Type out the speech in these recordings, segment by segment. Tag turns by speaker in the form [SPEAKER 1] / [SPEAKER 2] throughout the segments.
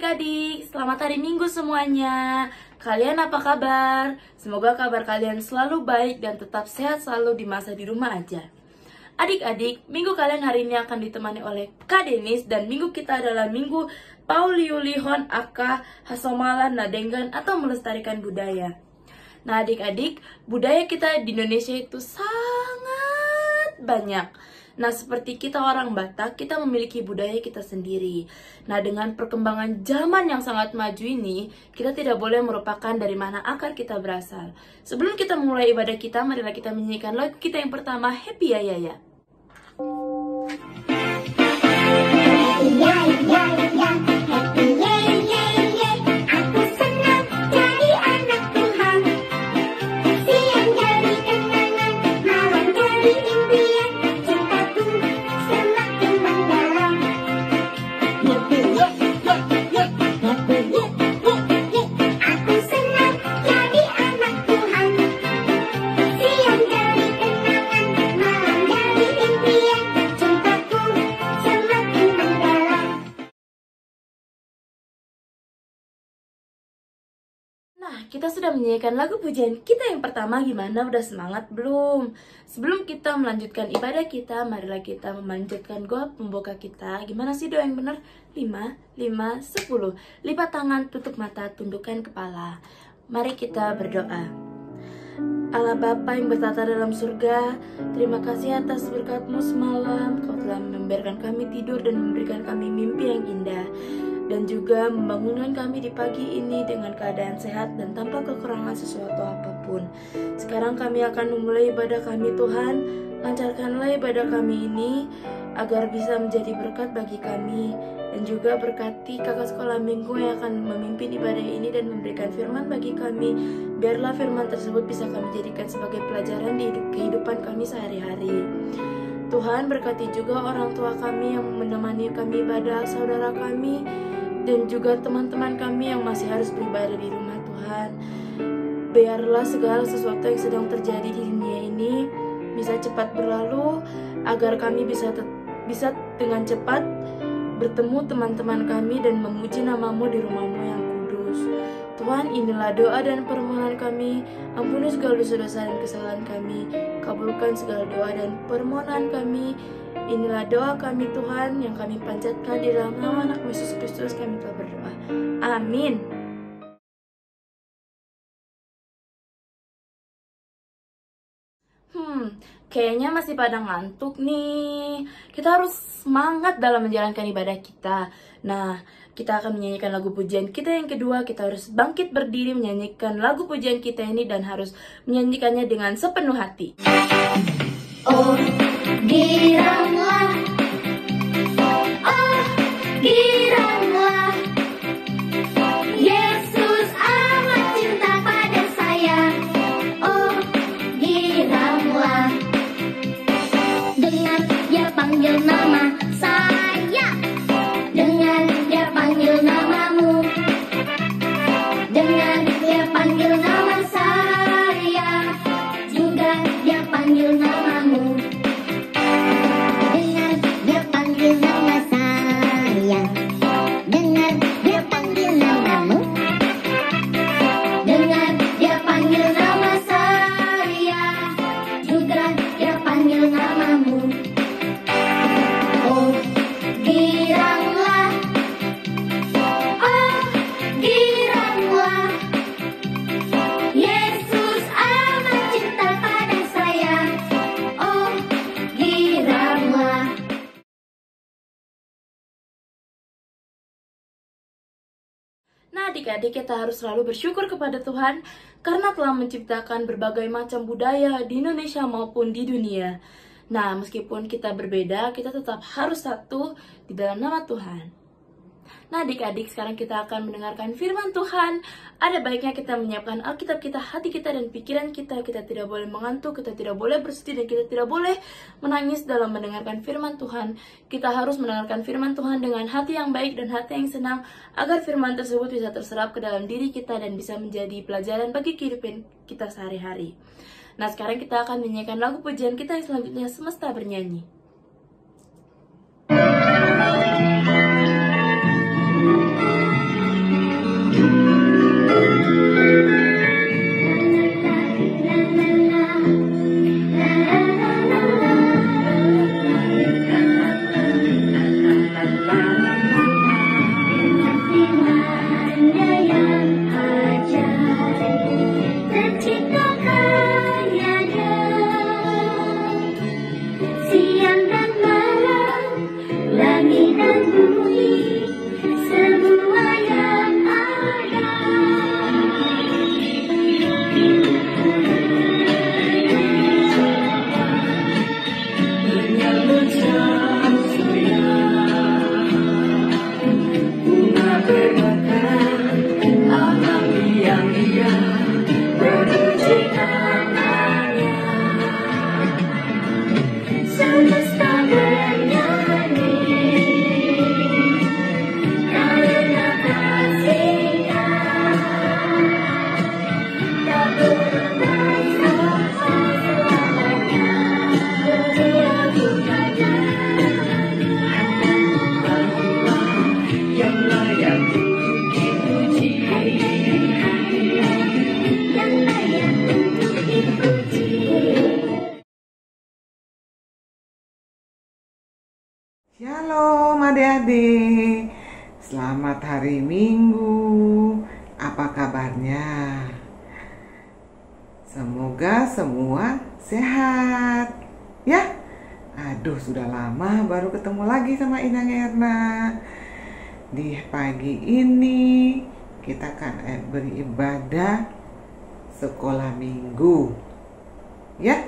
[SPEAKER 1] adik-adik, selamat hari Minggu semuanya. Kalian apa kabar? Semoga kabar kalian selalu baik dan tetap sehat selalu di masa di rumah aja. Adik-adik, minggu kalian hari ini akan ditemani oleh Kak Denis. Dan minggu kita adalah minggu Pauliulihon Aka Hasomalan Nadengan atau melestarikan budaya. Nah adik-adik, budaya kita di Indonesia itu sangat banyak. Nah, seperti kita orang Batak, kita memiliki budaya kita sendiri. Nah, dengan perkembangan zaman yang sangat maju ini, kita tidak boleh merupakan dari mana akar kita berasal. Sebelum kita memulai ibadah kita, marilah kita menyanyikan lagu kita yang pertama, Happy Ya Ya Ya. Nah, kita sudah menyanyikan lagu pujian kita yang pertama. Gimana? Udah semangat belum? Sebelum kita melanjutkan ibadah kita, marilah kita memanjatkan doa pembuka kita. Gimana sih doa yang benar? 5, 5, 10. Lipat tangan, tutup mata, tundukkan kepala. Mari kita berdoa. Allah Bapa yang bertata dalam surga, terima kasih atas berkat-Mu semalam. Kau telah membiarkan kami tidur dan memberikan kami mimpi yang indah, dan juga membangunkan kami di pagi ini dengan keadaan sehat dan tanpa kekurangan sesuatu apapun. Sekarang kami akan memulai ibadah kami. Tuhan, lancarkanlah ibadah kami ini agar bisa menjadi berkat bagi kami, dan juga berkati kakak sekolah minggu yang akan memimpin ibadah ini dan memberikan firman bagi kami. Biarlah firman tersebut bisa kami jadikan sebagai pelajaran di kehidupan kami sehari-hari. Tuhan, berkati juga orang tua kami yang menemani kami ibadah, saudara kami, dan juga teman-teman kami yang masih harus beribadah di rumah. Tuhan, biarlah segala sesuatu yang sedang terjadi di dunia ini bisa cepat berlalu, agar kami bisa dengan cepat bertemu teman-teman kami dan memuji nama-Mu di rumah-Mu yang kudus. Tuhan, inilah doa dan permohonan kami. Ampuni segala dosa-dosa dan kesalahan kami. Kabulkan segala doa dan permohonan kami. Inilah doa kami Tuhan yang kami panjatkan di dalam nama anak Yesus Kristus kami telah berdoa. Amin. Kayaknya masih pada ngantuk nih. Kita harus semangat dalam menjalankan ibadah kita. Nah, kita akan menyanyikan lagu pujian kita yang kedua. Kita harus bangkit berdiri menyanyikan lagu pujian kita ini dan harus menyanyikannya dengan sepenuh hati. Oh, giramlah. Oh, giramlah. Yesus amat cinta pada saya. Oh, giramlah. Dengar Dia panggil nama saya. Dengar Dia panggil namamu. Dengar Dia panggil nama saya. Juga Dia panggil namamu. Dengar Dia panggil nama saya. Dengar Dia panggil namamu. Dengar Dia panggil nama saya. Juga Dia panggil namamu. Oh, giranglah. Oh, giranglah. Yesus amat cinta pada saya. Oh, giranglah. Nah adik-adik, kita harus selalu bersyukur kepada Tuhan karena telah menciptakan berbagai macam budaya di Indonesia maupun di dunia. Nah, meskipun kita berbeda, kita tetap harus satu di dalam nama Tuhan. Nah adik-adik, sekarang kita akan mendengarkan firman Tuhan. Ada baiknya kita menyiapkan Alkitab kita, hati kita, dan pikiran kita. Kita tidak boleh mengantuk, kita tidak boleh bersedih, dan kita tidak boleh menangis dalam mendengarkan firman Tuhan. Kita harus mendengarkan firman Tuhan dengan hati yang baik dan hati yang senang, agar firman tersebut bisa terserap ke dalam diri kita dan bisa menjadi pelajaran bagi kehidupan kita sehari-hari. Nah sekarang kita akan menyanyikan lagu pujian kita yang selanjutnya, Semesta Bernyanyi.
[SPEAKER 2] adik-adik. Selamat hari Minggu. Apa kabarnya? Semoga semua sehat ya. Aduh, sudah lama baru ketemu lagi sama Inang Erna. Di pagi ini kita akan beribadah sekolah minggu ya.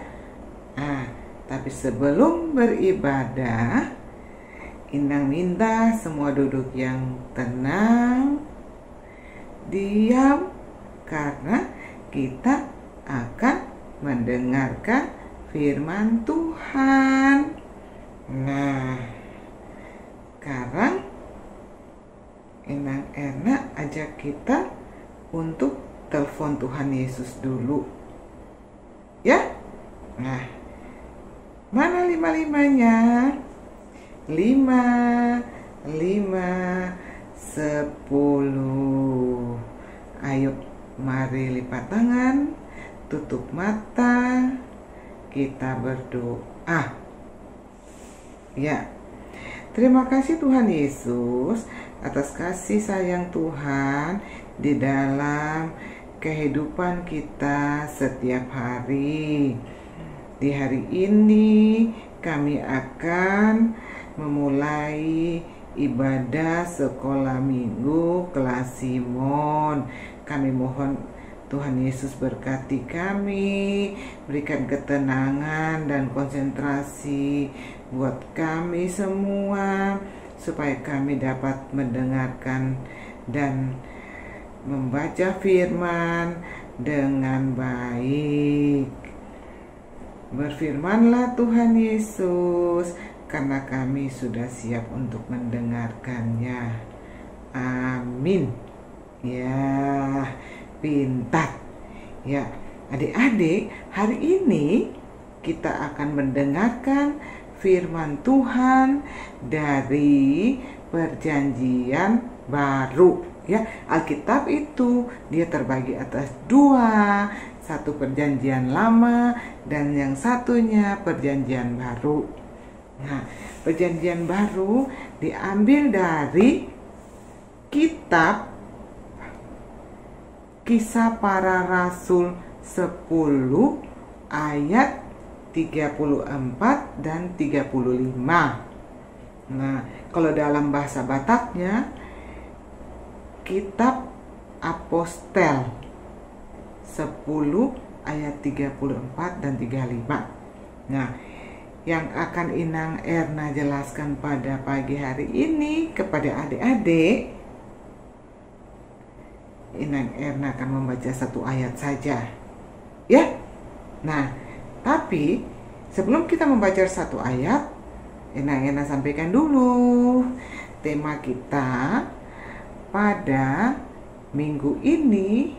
[SPEAKER 2] Tapi sebelum beribadah, Inang minta semua duduk yang tenang, diam, karena kita akan mendengarkan firman Tuhan. Nah, sekarang Inang Erna ajak kita untuk telepon Tuhan Yesus dulu ya. Nah, mana 5-5-nya? 5, 5, 10. Ayo, mari lipat tangan, tutup mata, kita berdoa. Ya, terima kasih Tuhan Yesus atas kasih sayang Tuhan di dalam kehidupan kita setiap hari. Di hari ini kami akan memulai ibadah sekolah minggu kelas Simon. Kami mohon Tuhan Yesus berkati kami, berikan ketenangan dan konsentrasi buat kami semua, supaya kami dapat mendengarkan dan membaca firman dengan baik. Berfirmanlah Tuhan Yesus, karena kami sudah siap untuk mendengarkannya. Amin. Ya, pintar. Ya, adik-adik, hari ini kita akan mendengarkan firman Tuhan dari Perjanjian Baru. Ya, Alkitab itu dia terbagi atas dua, satu Perjanjian Lama dan yang satunya Perjanjian Baru. Nah, Perjanjian Baru diambil dari kitab Kisah Para Rasul 10 ayat 34 dan 35. Nah, kalau dalam bahasa Bataknya kitab Apostel 10 ayat 34 dan 35. Nah, yang akan Inang Erna jelaskan pada pagi hari ini kepada adik-adik, Inang Erna akan membaca satu ayat saja ya. Nah, tapi sebelum kita membaca satu ayat, Inang Erna sampaikan dulu tema kita pada minggu ini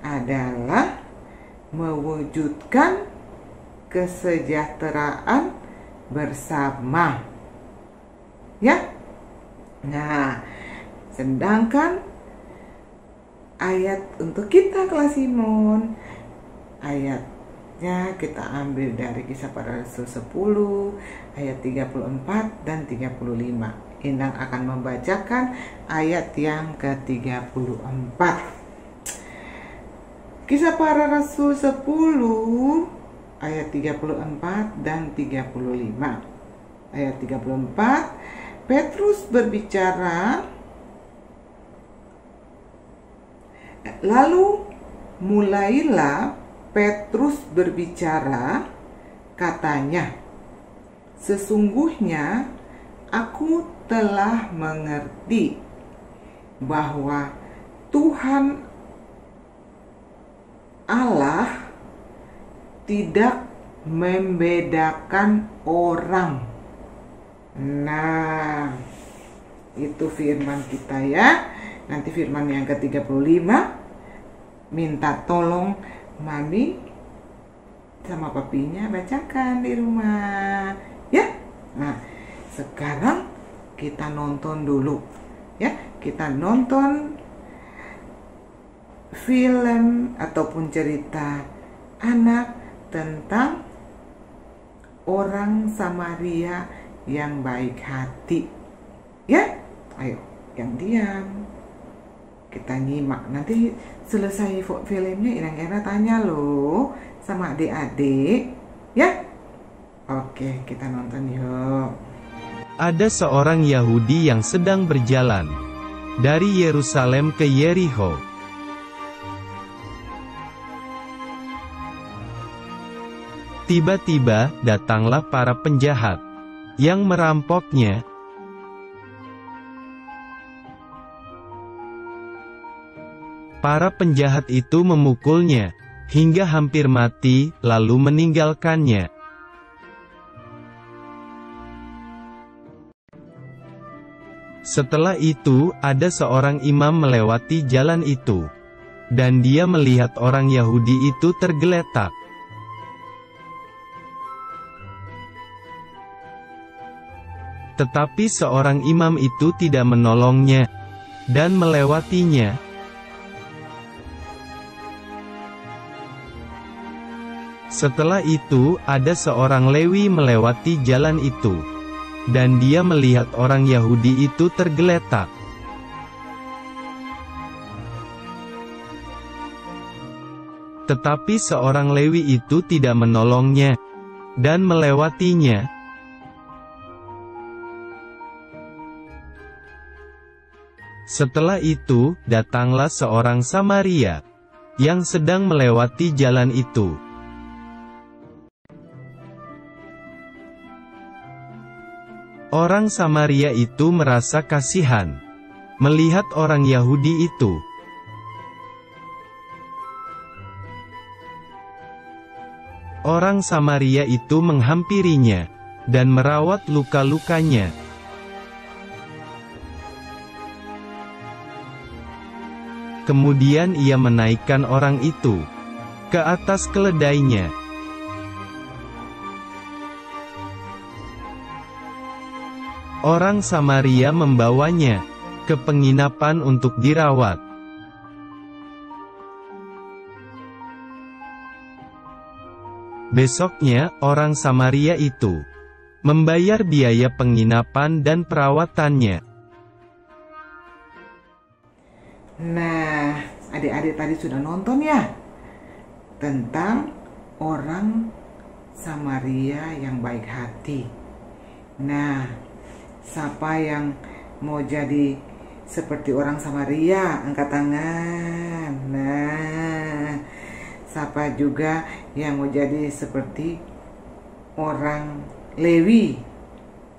[SPEAKER 2] adalah mewujudkan kesejahteraan bersama ya. Nah, sedangkan ayat untuk kita kelas Simon, ayatnya kita ambil dari Kisah Para Rasul 10 ayat 34 dan 35. Inang akan membacakan ayat yang ke-34. Kisah Para Rasul 10 ayat 34 dan 35. Ayat 34, Petrus berbicara, lalu mulailah Petrus berbicara, katanya, sesungguhnya aku telah mengerti bahwa Tuhan Allah tidak membedakan orang. Nah, itu firman kita ya. Nanti firman yang ke-35, minta tolong Mami sama papinya bacakan di rumah ya. Nah, sekarang kita nonton dulu ya. Kita nonton film ataupun cerita anak tentang orang Samaria yang baik hati. Ya, ayo yang diam. Kita nyimak. Nanti selesai filmnya Inang Erna tanya loh sama adik-adik. Ya? Oke, kita nonton yuk.
[SPEAKER 3] Ada seorang Yahudi yang sedang berjalan dari Yerusalem ke Yerikho. Tiba-tiba datanglah para penjahat yang merampoknya. Para penjahat itu memukulnya hingga hampir mati, lalu meninggalkannya. Setelah itu, ada seorang imam melewati jalan itu, dan dia melihat orang Yahudi itu tergeletak. Tetapi seorang imam itu tidak menolongnya dan melewatinya. Setelah itu, ada seorang Lewi melewati jalan itu, dan dia melihat orang Yahudi itu tergeletak. Tetapi seorang Lewi itu tidak menolongnya dan melewatinya. Setelah itu, datanglah seorang Samaria yang sedang melewati jalan itu. Orang Samaria itu merasa kasihan melihat orang Yahudi itu. Orang Samaria itu menghampirinya dan merawat luka-lukanya. Kemudian ia menaikkan orang itu ke atas keledainya. Orang Samaria membawanya ke penginapan untuk dirawat. Besoknya, orang Samaria itu membayar biaya penginapan dan perawatannya.
[SPEAKER 2] Nah, adik-adik tadi sudah nonton ya tentang orang Samaria yang baik hati. Nah, siapa yang mau jadi seperti orang Samaria? Angkat tangan. Nah, siapa juga yang mau jadi seperti orang Lewi?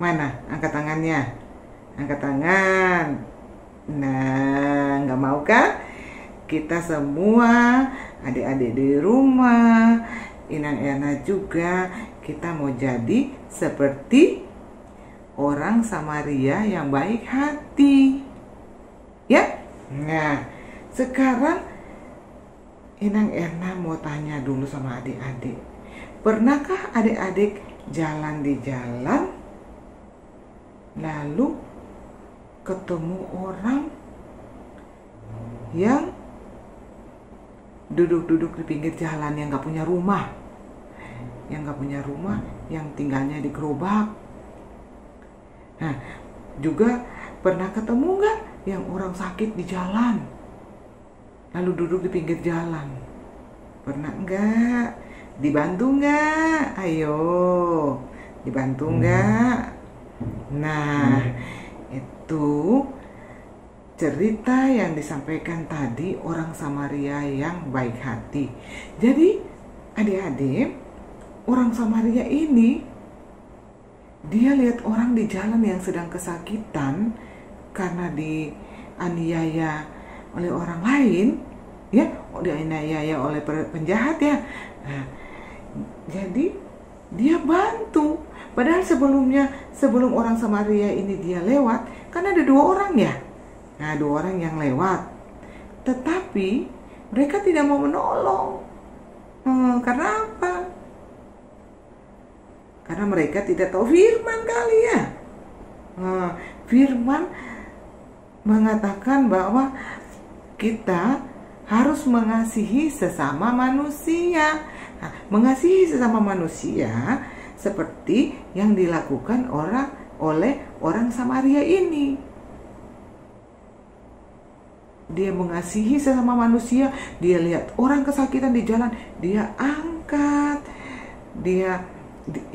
[SPEAKER 2] Mana? Angkat tangannya. Angkat tangan. Nah, nggak mau kan? Kita semua, adik-adik di rumah, Inang Erna juga, kita mau jadi seperti orang Samaria yang baik hati. Ya? Nah, sekarang Inang Erna mau tanya dulu sama adik-adik. Pernahkah adik-adik jalan di jalan, lalu ketemu orang yang duduk-duduk di pinggir jalan, yang gak punya rumah, yang tinggalnya di gerobak? Nah, juga pernah ketemu nggak yang orang sakit di jalan, lalu duduk di pinggir jalan? Pernah nggak? Dibantu nggak? Ayo, dibantu nggak? Nah, itu cerita yang disampaikan tadi orang Samaria yang baik hati. Jadi, adik-adik, orang Samaria ini dia lihat orang di jalan yang sedang kesakitan karena dianiaya oleh orang lain, ya, dianiaya oleh penjahat ya. Nah, jadi dia bantu. Padahal sebelum orang Samaria ini dia lewat, kan ada 2 orang ya. Nah, 2 orang yang lewat. Tetapi mereka tidak mau menolong. Karena apa? Karena mereka tidak tahu firman kali ya. Firman mengatakan bahwa kita harus mengasihi sesama manusia. Nah, mengasihi sesama manusia seperti yang dilakukan oleh orang Samaria ini. Dia mengasihi sesama manusia. Dia lihat orang kesakitan di jalan, dia angkat. Dia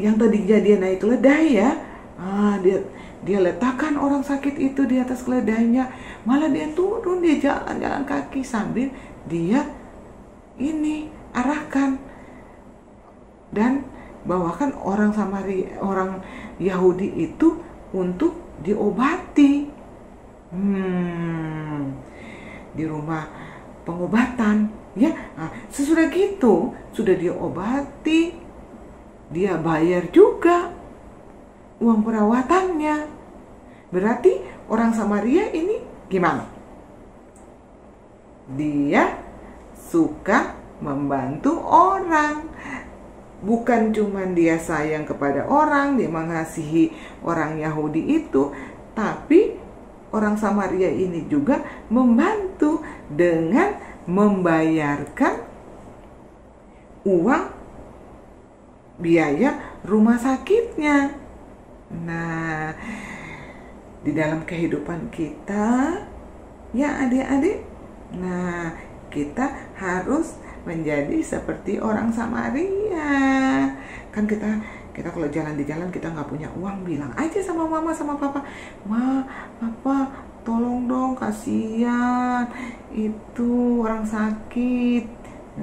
[SPEAKER 2] yang tadinya dia naik keledai ya, dia letakkan orang sakit itu di atas keledainya. Malah dia turun, dia jalan kaki sambil dia ini arahkan dan bawakan orang Samaria, orang Yahudi itu untuk diobati. Di rumah pengobatan ya. Sesudah gitu, sudah diobati, dia bayar juga uang perawatannya. Berarti orang Samaria ini gimana? Dia suka membantu orang. Bukan cuma dia sayang kepada orang, dia mengasihi orang Yahudi itu, tapi orang Samaria ini juga membantu dengan membayarkan uang biaya rumah sakitnya. Nah, di dalam kehidupan kita ya adik-adik, nah kita harus menjadi seperti orang Samaria. Kan kita kalau jalan di jalan kita nggak punya uang, bilang aja sama mama sama papa, papa tolong dong, kasihan itu orang sakit.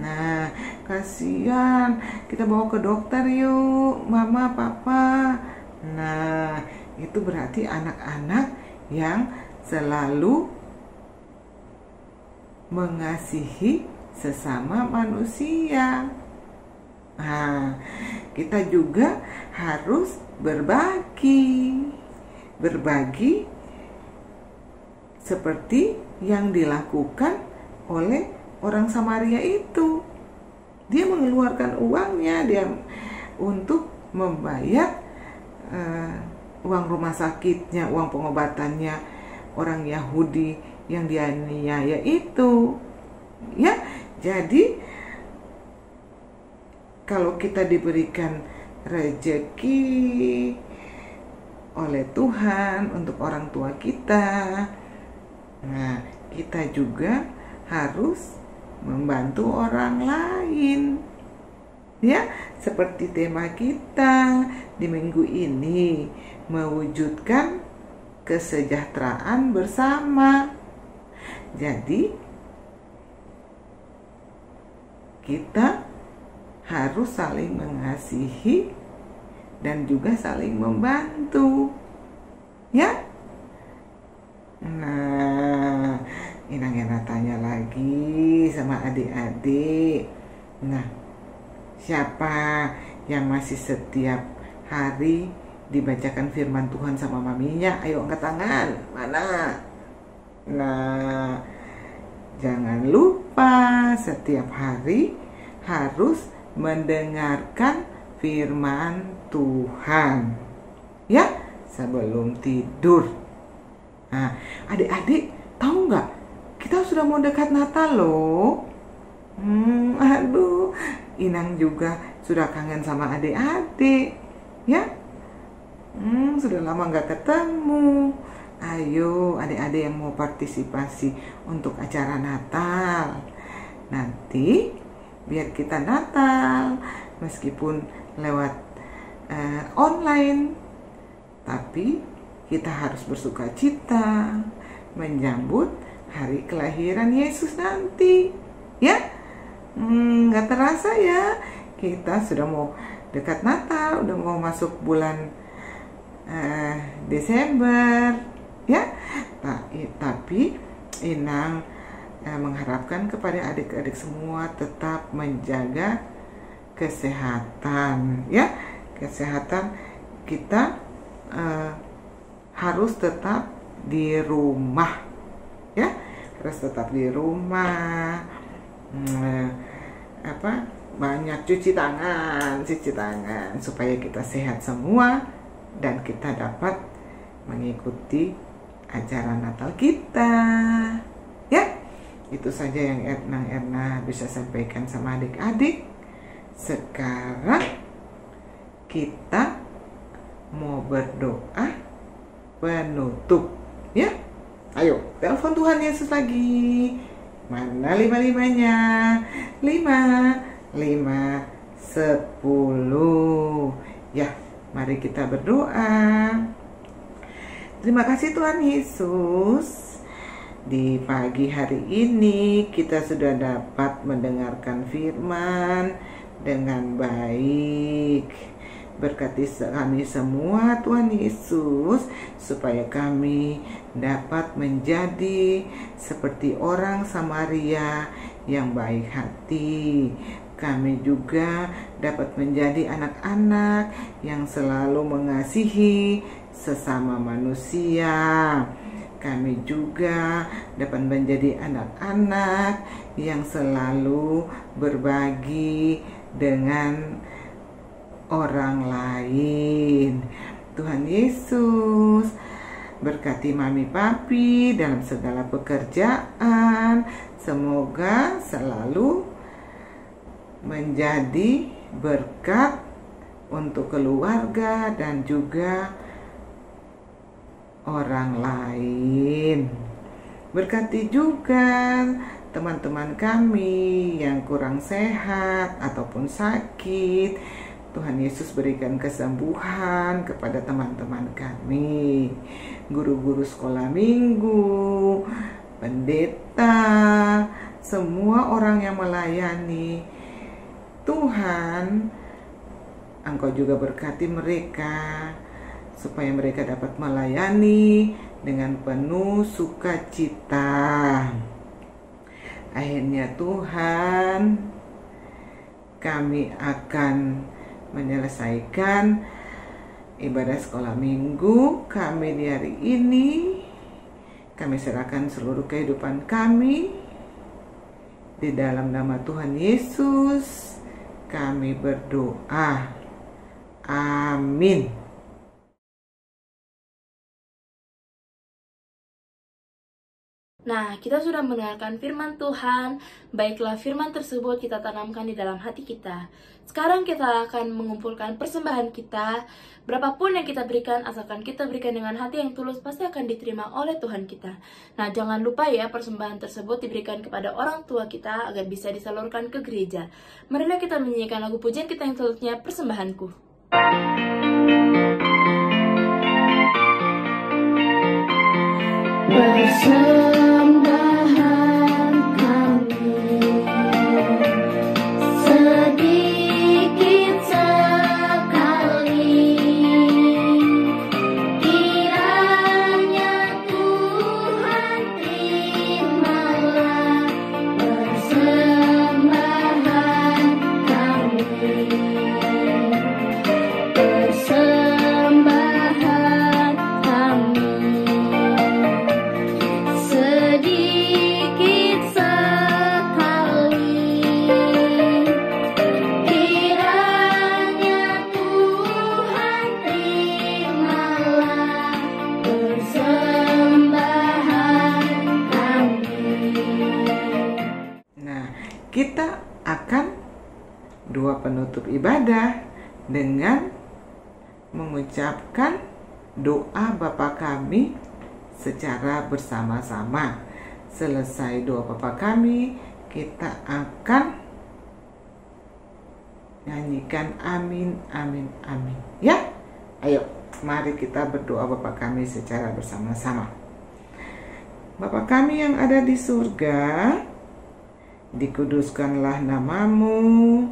[SPEAKER 2] Nah, kasihan, kita bawa ke dokter yuk, mama papa. Nah, itu berarti anak-anak yang selalu mengasihi sesama manusia. Nah, kita juga harus berbagi seperti yang dilakukan oleh orang Samaria itu. Dia mengeluarkan uangnya dia untuk membayar uang rumah sakitnya, uang pengobatannya orang Yahudi yang dianiaya itu. Ya, jadi kalau kita diberikan rezeki oleh Tuhan untuk orang tua kita, nah kita juga harus membantu orang lain. Ya, seperti tema kita di minggu ini, mewujudkan kesejahteraan bersama. Jadi kita harus saling mengasihi dan juga saling membantu. Ya. Nah, Inang tanya lagi sama adik-adik. Nah, siapa yang masih setiap hari dibacakan firman Tuhan sama maminya? Ayo angkat tangan. Mana? Nah, jangan lupa setiap hari harus mendengarkan firman Tuhan. Ya, sebelum tidur. Nah, adik-adik tahu nggak? Kita sudah mau dekat Natal loh. Aduh, Inang juga sudah kangen sama adik-adik. Ya, sudah lama nggak ketemu. Ayo adik-adik yang mau partisipasi untuk acara Natal. Nanti biar kita Natal meskipun lewat online, tapi kita harus bersukacita menyambut hari kelahiran Yesus nanti. Ya, nggak terasa ya, kita sudah mau dekat Natal, udah mau masuk bulan Desember. Ya, tapi Inang mengharapkan kepada adik-adik semua tetap menjaga kesehatan. Ya, kesehatan kita harus tetap di rumah. Ya, harus tetap di rumah. Banyak cuci tangan supaya kita sehat semua dan kita dapat mengikuti acara Natal kita. Ya, itu saja yang Erna bisa sampaikan sama adik-adik. Sekarang kita mau berdoa penutup. Ya, ayo telepon Tuhan Yesus lagi. Mana 5-5-nya? 5, 5, 10. Ya, mari kita berdoa. Terima kasih Tuhan Yesus. Di pagi hari ini kita sudah dapat mendengarkan firman dengan baik. Berkati kami semua Tuhan Yesus, supaya kami dapat menjadi seperti orang Samaria yang baik hati. Kami juga dapat menjadi anak-anak yang selalu mengasihi sesama manusia. Kami juga dapat menjadi anak-anak yang selalu berbagi dengan orang lain. Tuhan Yesus, berkati Mami Papi dalam segala pekerjaan. Semoga selalu menjadi berkat untuk keluarga dan juga orang lain. Berkati juga teman-teman kami yang kurang sehat ataupun sakit. Tuhan Yesus berikan kesembuhan kepada teman-teman kami, guru-guru sekolah minggu, pendeta, semua orang yang melayani. Tuhan, Engkau juga berkati mereka supaya mereka dapat melayani dengan penuh sukacita. Akhirnya Tuhan, kami akan menyelesaikan ibadah sekolah minggu kami di hari ini. Kami serahkan seluruh kehidupan kami di dalam nama Tuhan Yesus. Kami berdoa. Amin.
[SPEAKER 1] Nah, kita sudah mendengarkan firman Tuhan. Baiklah, firman tersebut kita tanamkan di dalam hati kita. Sekarang kita akan mengumpulkan persembahan kita. Berapapun yang kita berikan, asalkan kita berikan dengan hati yang tulus, pasti akan diterima oleh Tuhan kita. Nah, jangan lupa ya, persembahan tersebut diberikan kepada orang tua kita agar bisa disalurkan ke gereja. Marilah kita menyanyikan lagu pujian kita yang selanjutnya, Persembahanku.
[SPEAKER 4] Persembahan kami sedikit sekali, kiranya Tuhan terimalah persembahan kami. Persembahan kami sedikit sekali, kiranya Tuhan terimalah persembahan kami.
[SPEAKER 2] Nah, kita akan doa penutup ibadah dengan mengucapkan doa Bapa Kami secara bersama-sama. Selesai doa Bapa Kami, kita akan nyanyikan amin, amin, amin. Ya, ayo, mari kita berdoa Bapa Kami secara bersama-sama. Bapa Kami yang ada di surga, dikuduskanlah namamu,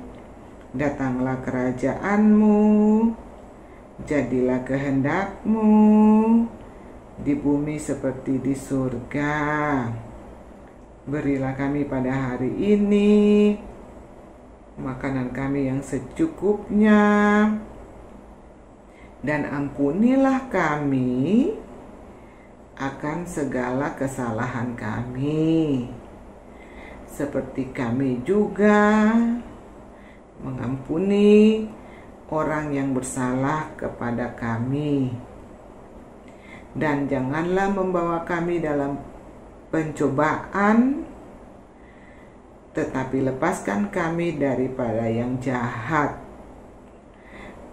[SPEAKER 2] datanglah kerajaanmu, jadilah kehendakmu di bumi seperti di surga. Berilah kami pada hari ini makanan kami yang secukupnya, dan ampunilah kami akan segala kesalahan kami, seperti kami juga mengampuni orang yang bersalah kepada kami. Dan janganlah membawa kami dalam pencobaan, tetapi lepaskan kami daripada yang jahat.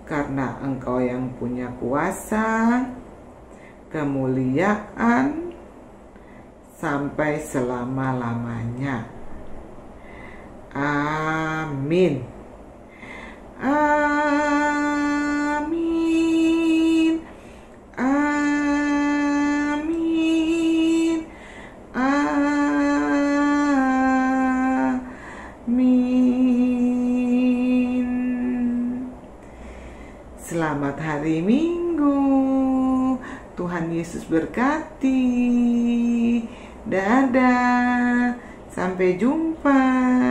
[SPEAKER 2] Karena Engkau yang punya kuasa, kemuliaan sampai selama-lamanya. Amin. Amin. Amin. Amin. Selamat hari Minggu. Tuhan Yesus berkati. Dadah. Sampai jumpa.